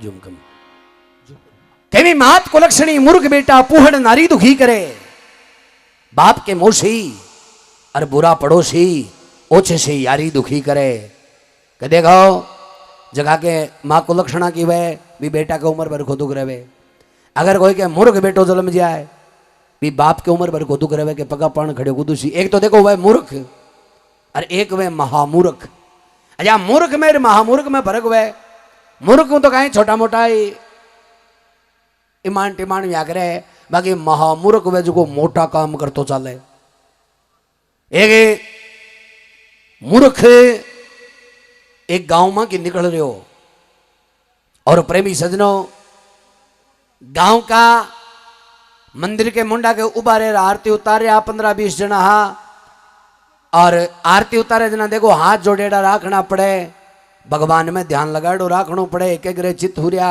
झुमकम केवी मात को लक्षणी मूर्ख बेटा पूहड़ नारी दुखी करे, बाप के मोशी और बुरा पड़ोसी ओछे से यारी दुखी करे। के देखो जगह के माँ को लक्षणा की वे भी बेटा के उम्र भर को दुख रहे। अगर कोई के मूर्ख बेटो जन्म जाए भी बाप के उम्र भर को दुख रहे के पगा पान खड़े कुदूसी। एक तो देखो वह मूर्ख और एक वह महामूर्ख। अच्छा मूर्ख में महामूर्ख में फर्क हुआ। मूर्ख तो कहीं छोटा मोटा ही ईमान टिमान या करे, बाकी महामूर्ख वे जो मोटा काम कर तो चले। एक मूर्ख एक गांव में की निकल रहे हो और प्रेमी सजनों गांव का मंदिर के मुंडा के उबारे आरती उतारे 15-20 जना हा और आरती उतारे जना देखो हाथ जोड़ेड़ा राखना पड़े, भगवान में ध्यान लगाड़ो राखना पड़े। एक एक चित्त हुरिया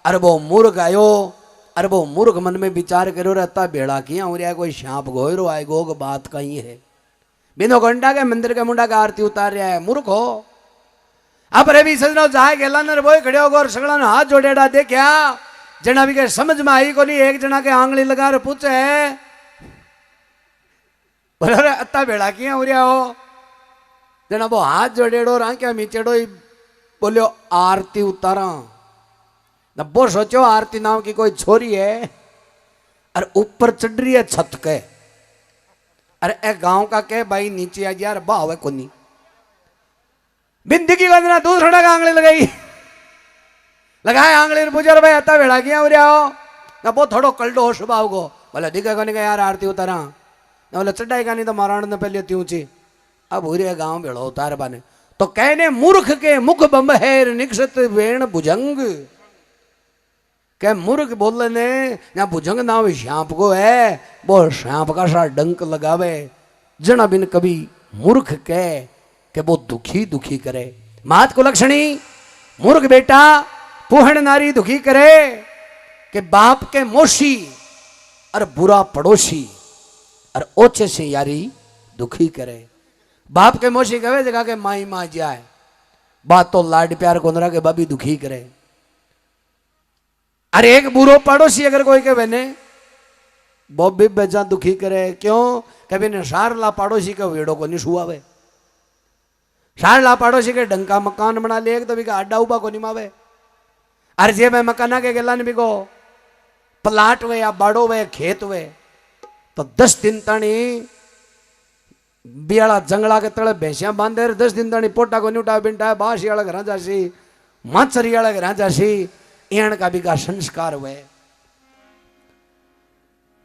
अरे वो मूर्ख आयो, अरे वो मूर्ख मन में विचार करो रहता बेड़ा किया हो रहा कोई सांप गोयरो आए गो बात कहीं है। बिनो घंटा के मंदिर के मुंडा का आरती उतार रहा है मूर्ख हो। अब रे भी सजनो जाए गेला नर बोय खड़े हो और सगड़ा हाथ जोड़ेड़ा देखा जना भी के समझ में आई को नहीं। एक जना के आंगली लगा रहे पूछे बोले अत्ता बेड़ा किया हो रहा हो। जना वो हाथ जोड़ेड़ो रांक्या मीचेड़ो बोलियो आरती उतारा। वो सोचो आरती नाम की कोई छोरी है और ऊपर चढ़ रही है छत के। अरे ए गांव का के भाई नीचे आ यार बावे कोनी बिंदी की वंदना दूसरा का आंगली लगाए आंगली पूछा भाई अता बेड़ा किया हो रहा हो ना। वो थोड़ो कल्डो हो स्वभाव को बोले दिखे को नहीं यार आरती उतारा ना। बोले चढ़ाई का नहीं तो माराण ने पहले ती ऊंची अब हो रही गांव बेड़ो उतार बाने। तो कहने मूर्ख के मुख बंबहेर निक्षत वेण भुजंग के मूर्ख बोले ने या भुजंग नाम श्यांप को है वो श्यांप का सा डंक लगावे। जना बिन कभी मूर्ख के वो दुखी दुखी करे। मात को लक्षणी मूर्ख बेटा पूहण नारी दुखी करे कि बाप के मोशी और बुरा पड़ोसी और ओछे से यारी दुखी करे। बाप के मोशी कहे जगह के माई माँ जाए बात तो लाड प्यार कोनरा के बाबी दुखी करे। अरे एक बुरो पड़ोसी अगर कोई के बने वो भी बेजा दुखी करे। क्यों कभी ने सारला पड़ोसी के वेड़ो को नहीं सुआवे। सारला पड़ोसी के डंका मकान बना ले तो भी अड्डा उबा को नहीं मावे। अरे जे मैं मकाना के गेला ने को प्लाट वे या बाड़ो वे खेत वे तो 10 दिन तणी बियाला जंगला के तले भैंसिया बांधे 10 दिन तणी पोटा को नहीं उठा बिंटा बासी वाला घर जासी माछरी वाला घर जासी एण का भी का संस्कार हुए।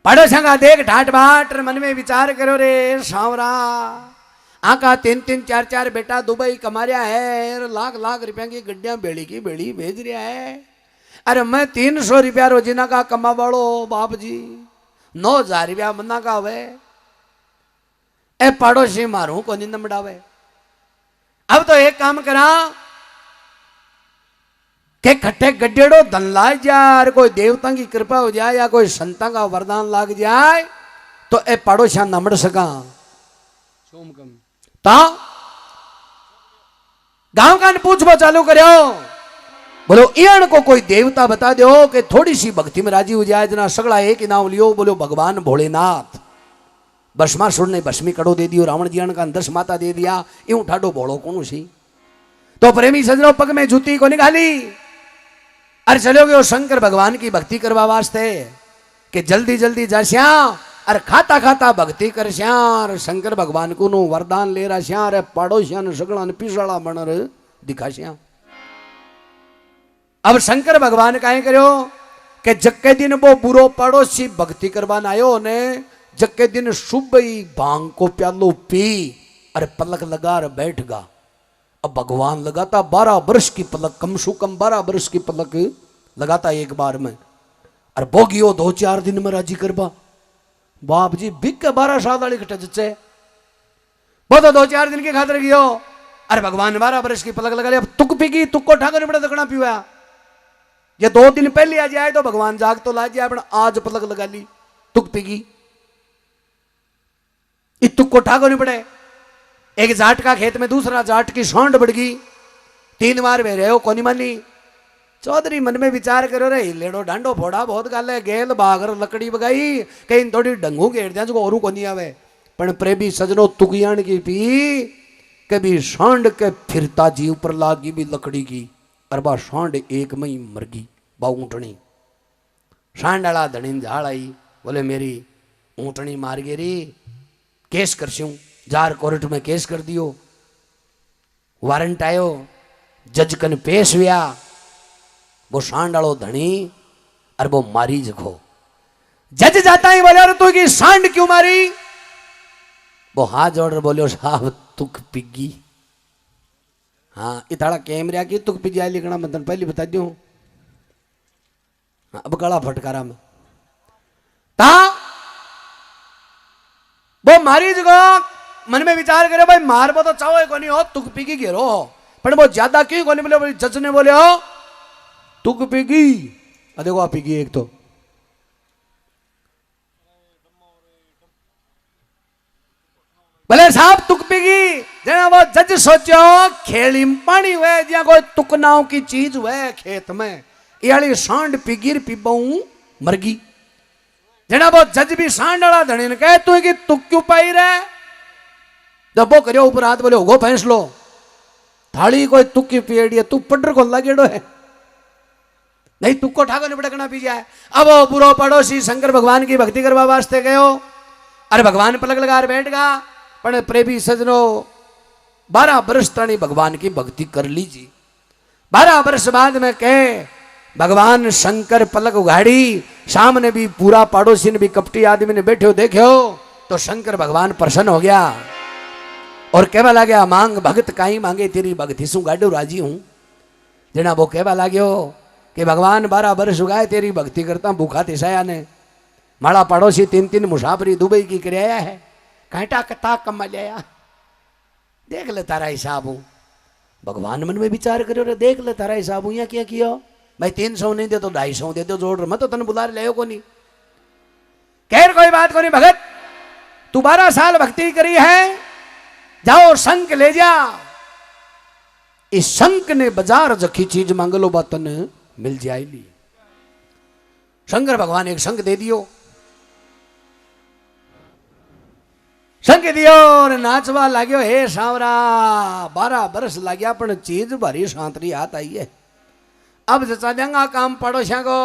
पड़ोसा का देख ढाट बाट मन में विचार करो रे सांवरा आका 3-3 4-4 बेटा दुबई कमा रहा है लाख लाख रुपया की गड्डियां बेड़ी की बेड़ी भेज रहा है। अरे मैं 300 रुपया रोजीना का कमा वालो बाप जी 9,000 रुपया मना का हुए ए पड़ोसी मारू को नींद मडावे। अब तो एक काम करा के खट्टे गड्ढेड़ो धन ला जाए कोई देवता की कृपा हो जाए या कोई संता का वरदान लाग जाए तो ए पड़ोसिया नमड़ सका। तो गांव का पूछबो चालू करो बोलो इण को कोई देवता बता दो कि थोड़ी सी भक्ति में राजी हो जाए। जना सगड़ा एक ही नाम लियो बोलो भगवान भोलेनाथ। भस्मासुर ने भस्मी कड़ो दे दियो रावण जी का 10 माता दे दिया यूं ठाडो भोलो कौन सी। तो प्रेमी सजनों पग में जूती को निकाली अरे चलोगे वो शंकर भगवान की भक्ति करवा वास्ते कि जल्दी जल्दी जाश्या अरे खाता खाता भक्ति कर श्यार शंकर भगवान को नो वरदान ले रहा श्यार पड़ोसिया सगड़ा पिसाड़ा बनर दिखाश्या। अब शंकर भगवान काहे करो कि जक्के दिन वो बुरो पड़ोसी भक्ति करवाना आयो ने जक्के दिन सुबह ही भांग को प्यालो पी अरे पलक लगा और बैठ गा। अब भगवान लगाता 12 वर्ष की पलक कम सु कम 12 वर्ष की पलक लगाता एक बार में और भोगियो 2-4 दिन में राजी करबा। बाप जी बिक के 12 साल वाली कटे जच्चे वो तो 2-4 दिन की खातिर गियो। अरे भगवान 12 वर्ष की पलक लगा लिया। अब तुक पीगी तुक को ठाकर बड़ा दकड़ा पीवा ये 2 दिन पहले आ जाए तो भगवान जाग तो ला जाए आज पलक लगा ली तुक पीगी तुक को ठाकर नहीं पड़े। एक जाट का खेत में दूसरा जाट की सौंड बढ़ गई 3 बार वे रहे हो कोनी मानी चौधरी मन में विचार करो रे लेड़ो डांडो फोड़ा बहुत गल है गेल बागर लकड़ी बगाई कहीं थोड़ी डंगू घेर दिया जो और को नहीं आवे पण प्रेमी सजनो तुगियान की पी कभी सांड के फिरता जी ऊपर लागी भी लकड़ी की और बा सांड एक में ही मर गई बा ऊँटनी सांड आला धनी झाड़ आई बोले मेरी ऊँटनी मार गई री केस करस्यूं जार कोर्ट में केस कर दियो वारंट आयो जज कन पेश हुआ वो सांड आलो धनी और वो मारी जखो जज जाता ही बोले अरे तू की सांड क्यों मारी वो हाथ जोड़ बोलो साहब तुक पिग्गी हाँ इताड़ा कैमरा की तुक पिज्जा लिखना मतलब पहले बता दूं अब गला फटकारा में ता वो मारी जगह मन में विचार करे भाई मारबो तो चाहो को नहीं हो तुक पिगी घेरो पर वो ज्यादा क्यों को नहीं बोले जज ने बोले हो तुक पिगी देखो आप पिगी एक तो भले साहब तुक पिगी जना वो जज सोचो खेली पानी हुए जहाँ कोई तुकनाव की चीज हुए खेत में ये सांड पिगिर पिबाऊ मरगी जना वो जज भी सांड वाला धनी ने कहे तू कि तुक क्यों पाई रहे जब वो करियो ऊपर हाथ बोले होगो फैंस लो थाली कोई तुक की पेड़ी है तू पड्डर को लगेड़ो है नहीं तुक को ठाको नहीं पड़कना पी जाए अब वो बुरो पड़ोसी शंकर भगवान की भक्ति करवा वास्ते गयो अरे भगवान पलक लगा बैठ गा पर प्रेमी सजनो 12 वर्ष तनी भगवान की भक्ति कर लीजिए 12 वर्ष बाद में कहे भगवान शंकर पलक उगाड़ी सामने भी पूरा पड़ोसी ने भी कपटी आदमी ने बैठे हो देखे हो तो शंकर भगवान प्रसन्न हो गया और कहवा लग्या मांग भगत काई मांगे तेरी भक्ति सु गाडो राजी हूं जना वो कहवा लाग्यो कि भगवान 12 वर्ष उगाए तेरी भक्ति करता भूखा तिसाया ने माड़ा पड़ोसी 3 मुसाफरी दुबई की कराया है कांटा कता कमा लिया देख ले तारा हिसाब हूं भगवान मन में विचार करो रे देख ले तारा हिसाब हूं या क्या किया भाई 300 नहीं दे तो 250 दे दो जोड़ मैं तो तन बुला ले को नहीं खैर कोई बात को नहीं भगत तू 12 साल भक्ति करी है जाओ शंख ले जा इस शंख ने बाजार जखी चीज मांग लो बातन मिल जाएगी शंकर भगवान एक शंख दे दियो शंख दियो और नाचवा लाग्यो हे सावरा 12 वर्ष लाग्या पण चीज भरी शांतरी हाथ आई है अब जचा देंगा काम पड़ोसिया को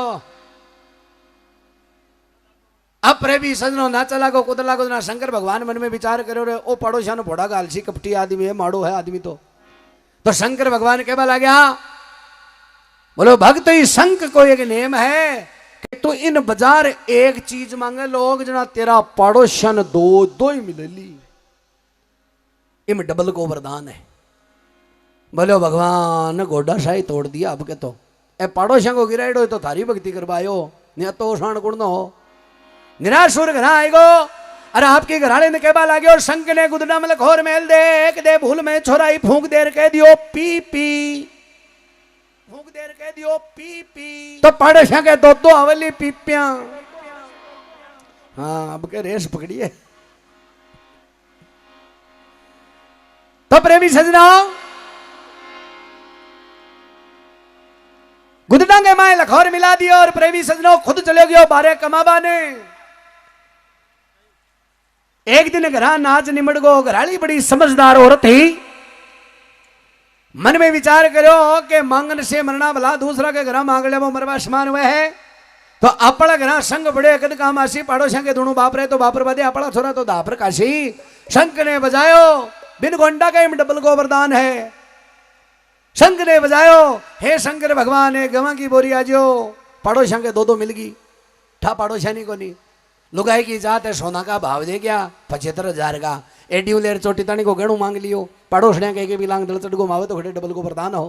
अब प्रेमी सजनो नाचा लागो कूद लागो ना शंकर भगवान मन में विचार करो रे ओ पड़ोसिया ने भोड़ा गालसी कपटी आदमी है माड़ो है आदमी तो शंकर भगवान कहवा लग्या बोलो भक्त ही शंख को एक नेम है कि तू इन बाजार एक चीज मांगे लोग जना तेरा पड़ोसन दो ही मिलेली इम डबल को वरदान है बोलो भगवान गोडा शाही तोड़ दिया अब के तो ए पड़ोसिया को गिराइडो तो थारी भक्ति करवायो नहीं तो शान गुण हो निराशुर घर आएगो अरे आपके घराने ने कहवा लाग्यो शंख ने गुदना में घोर मेल देख दे भूल में छोराई फूंक देर कह दियो पी पी फूंक देर कह दियो पी पी तो पड़ोसिया के दो हवेली पीपिया हाँ अब के रेस पकड़िए तो प्रेमी सजना गुदना के माए लखोर मिला दिया और प्रेमी सजनों खुद चले गयो बारे कमाबा ने एक दिन घरा नाच निमड़ गो घराली बड़ी समझदार औरत थी मन में विचार करो कि मांगन से मरना भला दूसरा के घर मांग ले वो मरवा समान हुए है तो अपना घर संग बड़े कद काम आसी पड़ोसिया के दोनों बाप रहे तो बापर बदे अपना छोरा तो दापर काशी शंख ने बजायो बिन घंटा का डबल को वरदान है शंख ने बजायो हे शंकर भगवान है गवा की बोरी आजो पड़ोसिया के दो मिल गई ठा पड़ोसिया नहीं को नहीं लुगाई की जात है सोना का भाव दे गया 75,000 का एडी लेर चोटी तानी को गेणु मांग लियो पड़ोसने के भी लांग दल चढ़ मावे तो खड़े डबल को वरदान हो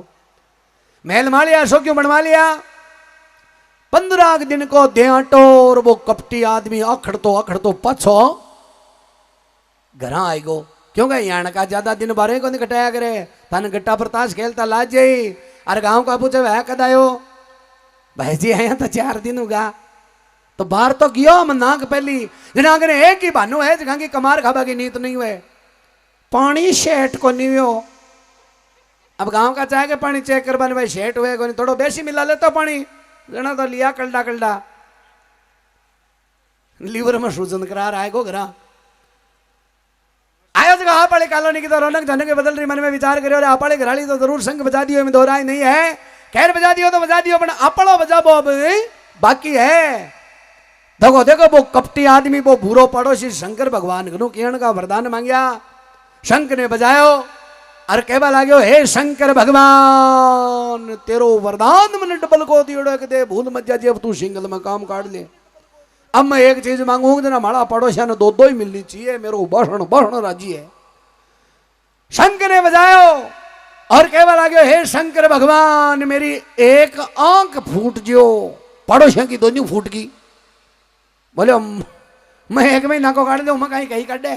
महल मा लिया सो क्यों बनवा लिया 15 दिन को देटो और वो कपटी आदमी अखड़ तो पछो घर आई गो क्योंकि यहाँ का ज्यादा दिन बारे को नहीं कटाया करे तन गट्टा पर ताश खेलता लाज जाई अरे गांव का पूछे वह कद आयो भाई जी आया तो 4 दिन होगा तो बाहर तो गयो हम नाक पहली जना एक ही भानु है जगह की कमार खाबा की नीत नहीं हुए पानी शेट को नहीं हो अब गांव का चाहे के पानी चेक करवाने भाई शेट हुए कोई थोड़ो बेसी मिला लेता पानी जना तो लिया कलडा कलडा लीवर में सूजन करा रहा है को घरा आयो तो आपाले कॉलोनी की तो रौनक धन के बदल रही मन में विचार करे आपाले घराली तो जरूर संग बजा दियो में दोहराई नहीं है खैर बजा दियो तो बजा दियो पर आपड़ो बजाबो अब बाकी है देखो देखो वो कपटी आदमी वो भूरो पड़ोसी शंकर भगवान को किरण का वरदान मांगया शंख ने बजायो और कहवा लागो हे शंकर भगवान तेरो वरदान मन डबल को दियोड़ो के दे भूल मत जा अब तू सिंगल में काम काट ले अब मैं एक चीज मांगूंगा जना हमारा पड़ोसिया ने दो ही मिलनी चाहिए मेरो बहन बहन राजी है शंख ने बजायो और कहवा लागो हे शंकर भगवान मेरी एक आंख फूट जो पड़ोसिया की दोनों फूट की बोले मैं एक महीना को काट दू मैं कहीं कहीं काटे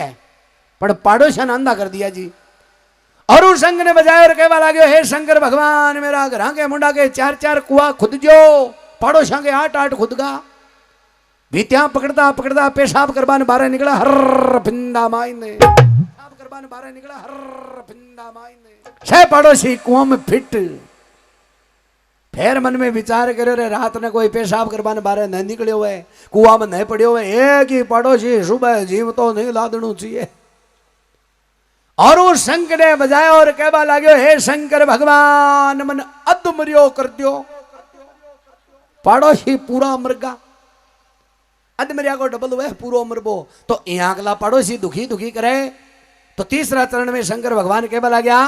पर पड़ोसिया ने अंधा कर दिया जी और उस संग ने बजाया और कहवा लागो हे शंकर भगवान मेरा घर के मुंडा के 4-4 कुआ खुद जो पड़ोसिया के 8-8 खुद का भीतिया पकड़ता पकड़ता पेशाब करवाने बारे निकला हर फिंदा मायने पेशाब करवाने बारे निकला हर फिंदा मायने छह पड़ोसी कुआं में फिट फिर मन में विचार करे रे रात ने कोई पेशाब करवाने बारे नहीं निकले हुए कुआं में नहीं पड़े हुए एक ही पड़ोसी सुबह जीव तो नहीं लादनू चाहिए और उस शंख ने बजाया और कहवा लागो हे शंकर भगवान मन अद मरियो कर दियो पड़ोसी पूरा मरगा अद मरिया को डबल हुए पूरा मरबो तो यहाँ अगला पड़ोसी दुखी दुखी करे तो तीसरा चरण में शंकर भगवान कहवा लाग्या